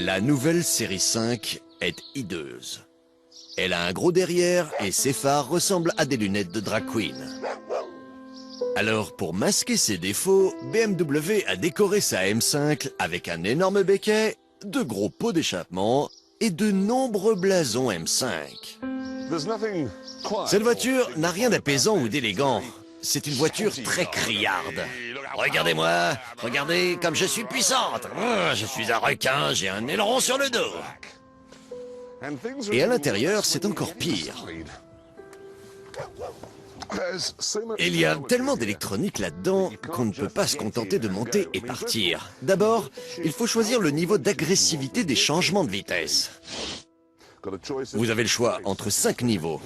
La nouvelle série 5 est hideuse. Elle a un gros derrière et ses phares ressemblent à des lunettes de drag queen. Alors, pour masquer ses défauts, BMW a décoré sa M5 avec un énorme béquet, de gros pots d'échappement et de nombreux blasons M5. Cette voiture n'a rien d'apaisant ou d'élégant. C'est une voiture très criarde. Regardez-moi, regardez comme je suis puissante. Je suis un requin, j'ai un aileron sur le dos. Et à l'intérieur, c'est encore pire. Il y a tellement d'électronique là-dedans qu'on ne peut pas se contenter de monter et partir. D'abord, il faut choisir le niveau d'agressivité des changements de vitesse. Vous avez le choix entre 5 niveaux.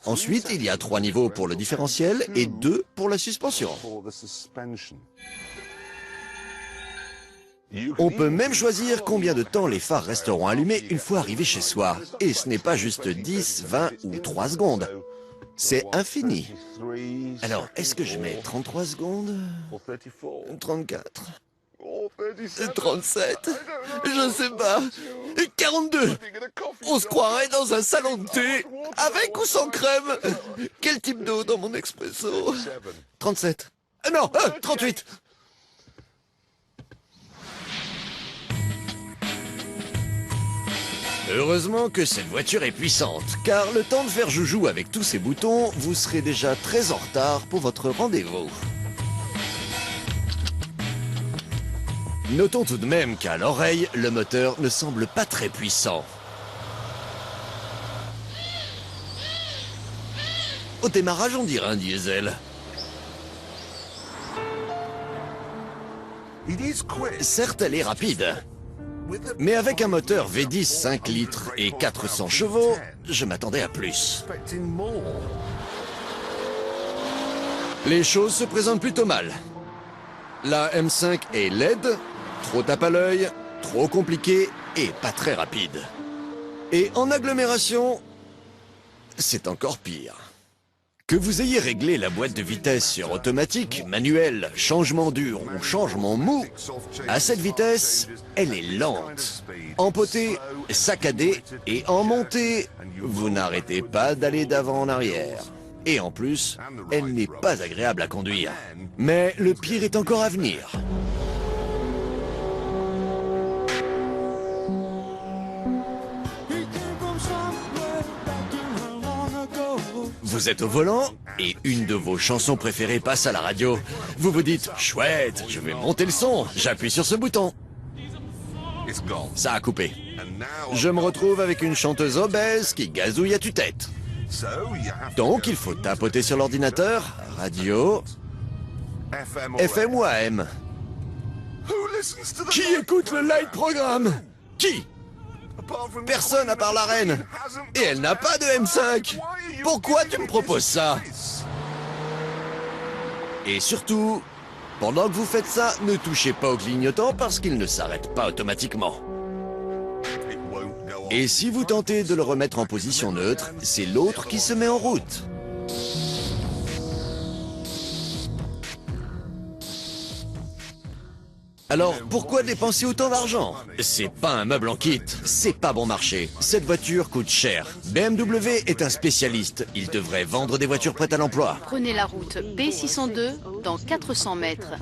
Ensuite, il y a 3 niveaux pour le différentiel et 2 pour la suspension. On peut même choisir combien de temps les phares resteront allumés une fois arrivés chez soi. Et ce n'est pas juste 10, 20 ou 3 secondes. C'est infini. Alors, est-ce que je mets 33 secondes 34 37 Je sais pas 42 On se croirait dans un salon de thé, avec ou sans crème. Quel type d'eau dans mon expresso 37 Non 38 Heureusement que cette voiture est puissante, car le temps de faire joujou avec tous ces boutons, vous serez déjà très en retard pour votre rendez-vous. Notons tout de même qu'à l'oreille, le moteur ne semble pas très puissant. Au démarrage, on dirait un diesel. Certes, elle est rapide. Mais avec un moteur V10 5 litres et 400 chevaux, je m'attendais à plus. Les choses se présentent plutôt mal. La M5 est laide, trop tape à l'œil, trop compliquée et pas très rapide. Et en agglomération, c'est encore pire. Que vous ayez réglé la boîte de vitesse sur automatique, manuel, changement dur ou changement mou, à cette vitesse, elle est lente, empotée, saccadée et en montée, vous n'arrêtez pas d'aller d'avant en arrière. Et en plus, elle n'est pas agréable à conduire. Mais le pire est encore à venir. Vous êtes au volant et une de vos chansons préférées passe à la radio. Vous vous dites « Chouette, je vais monter le son, j'appuie sur ce bouton. » Ça a coupé. Je me retrouve avec une chanteuse obèse qui gazouille à tue-tête. Donc il faut tapoter sur l'ordinateur, radio, FM ou AM. Qui écoute le light programme? Qui? Personne à part la reine. Et elle n'a pas de M5. Pourquoi tu me proposes ça? Et surtout, pendant que vous faites ça, ne touchez pas au clignotant parce qu'il ne s'arrête pas automatiquement. Et si vous tentez de le remettre en position neutre, c'est l'autre qui se met en route. Alors, pourquoi dépenser autant d'argent? C'est pas un meuble en kit, c'est pas bon marché. Cette voiture coûte cher. BMW est un spécialiste. Il devrait vendre des voitures prêtes à l'emploi. Prenez la route B602 dans 400 mètres.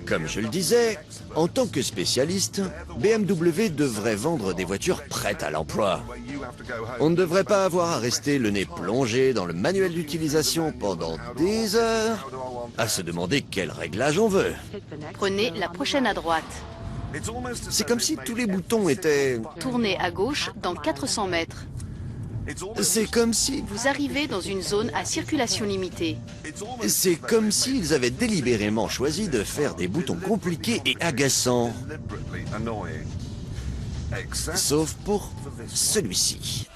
Comme je le disais, en tant que spécialiste, BMW devrait vendre des voitures prêtes à l'emploi. On ne devrait pas avoir à rester le nez plongé dans le manuel d'utilisation pendant des heures, à se demander quel réglage on veut. Prenez la prochaine à droite. C'est comme si tous les boutons étaient... Tournez à gauche dans 400 mètres. C'est comme si... Vous arrivez dans une zone à circulation limitée. C'est comme s'ils avaient délibérément choisi de faire des boutons compliqués et agaçants. Sauf pour celui-ci.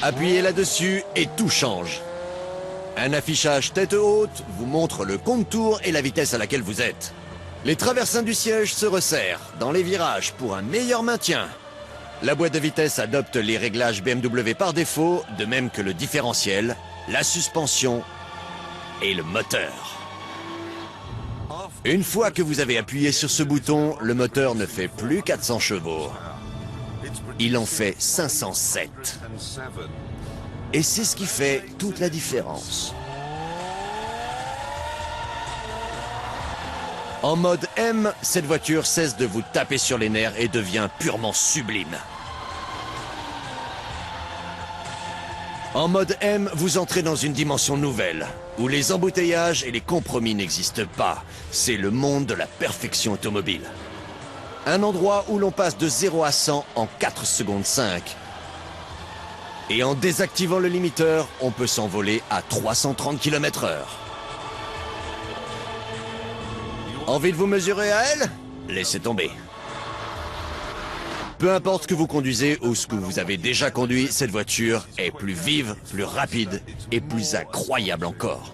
Appuyez là-dessus et tout change. Un affichage tête haute vous montre le contour et la vitesse à laquelle vous êtes. Les traversins du siège se resserrent dans les virages pour un meilleur maintien. La boîte de vitesse adopte les réglages BMW par défaut, de même que le différentiel, la suspension et le moteur. Une fois que vous avez appuyé sur ce bouton, le moteur ne fait plus 400 chevaux. Il en fait 507. Et c'est ce qui fait toute la différence. En mode M, cette voiture cesse de vous taper sur les nerfs et devient purement sublime. En mode M, vous entrez dans une dimension nouvelle, où les embouteillages et les compromis n'existent pas. C'est le monde de la perfection automobile. Un endroit où l'on passe de 0 à 100 en 4 secondes 5. Et en désactivant le limiteur, on peut s'envoler à 330 km/h. Envie de vous mesurer à elle? Laissez tomber. Peu importe ce que vous conduisez ou ce que vous avez déjà conduit, cette voiture est plus vive, plus rapide et plus incroyable encore.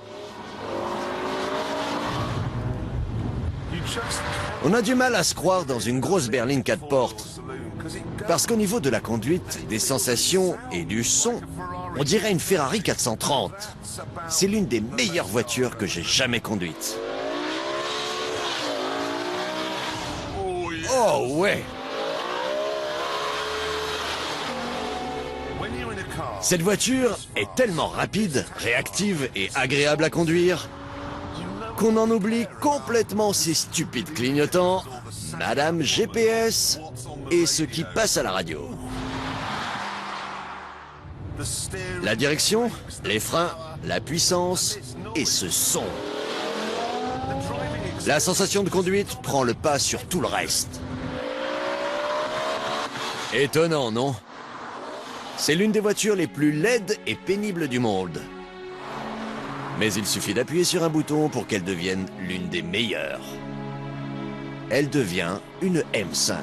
On a du mal à se croire dans une grosse berline 4 portes. Parce qu'au niveau de la conduite, des sensations et du son, on dirait une Ferrari 430. C'est l'une des meilleures voitures que j'ai jamais conduites. Oh ouais! Cette voiture est tellement rapide, réactive et agréable à conduire qu'on en oublie complètement ces stupides clignotants, Madame GPS et ce qui passe à la radio. La direction, les freins, la puissance et ce son. La sensation de conduite prend le pas sur tout le reste. Étonnant, non? C'est l'une des voitures les plus laides et pénibles du monde. Mais il suffit d'appuyer sur un bouton pour qu'elle devienne l'une des meilleures. Elle devient une M5.